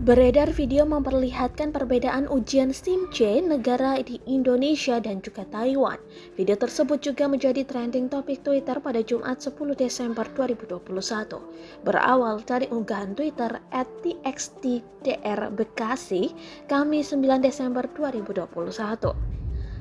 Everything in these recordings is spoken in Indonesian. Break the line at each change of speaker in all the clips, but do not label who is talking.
Beredar video memperlihatkan perbedaan ujian SIMC negara di Indonesia dan juga Taiwan. Video tersebut juga menjadi trending topik Twitter pada Jumat 10 Desember 2021. Berawal dari unggahan Twitter @txtdrbekasi, Kamis 9 Desember 2021.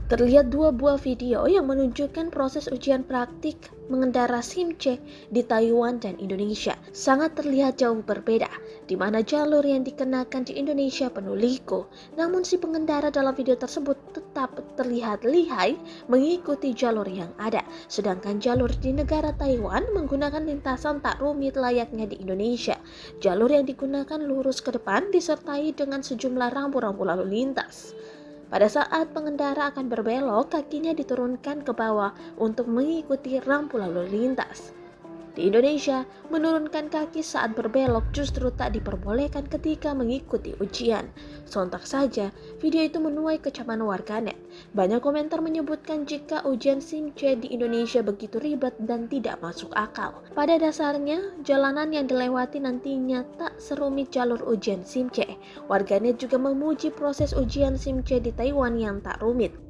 Terlihat dua buah video yang menunjukkan proses ujian praktik mengendara SIMC di Taiwan dan Indonesia. Sangat terlihat jauh berbeda, di mana jalur yang dikenakan di Indonesia penuh liku. Namun si pengendara dalam video tersebut tetap terlihat lihai mengikuti jalur yang ada. Sedangkan jalur di negara Taiwan menggunakan lintasan tak rumit layaknya di Indonesia. Jalur yang digunakan lurus ke depan disertai dengan sejumlah rambu-rambu lalu lintas. Pada saat pengendara akan berbelok, kakinya diturunkan ke bawah untuk mengikuti rampu lalu lintas. Di Indonesia, menurunkan kaki saat berbelok justru tak diperbolehkan ketika mengikuti ujian. Sontak saja, video itu menuai kecaman warganet. Banyak komentar menyebutkan jika ujian SIMC di Indonesia begitu ribet dan tidak masuk akal. Pada dasarnya, jalanan yang dilewati nantinya tak serumit jalur ujian SIMC. Warganet juga memuji proses ujian SIMC di Taiwan yang tak rumit.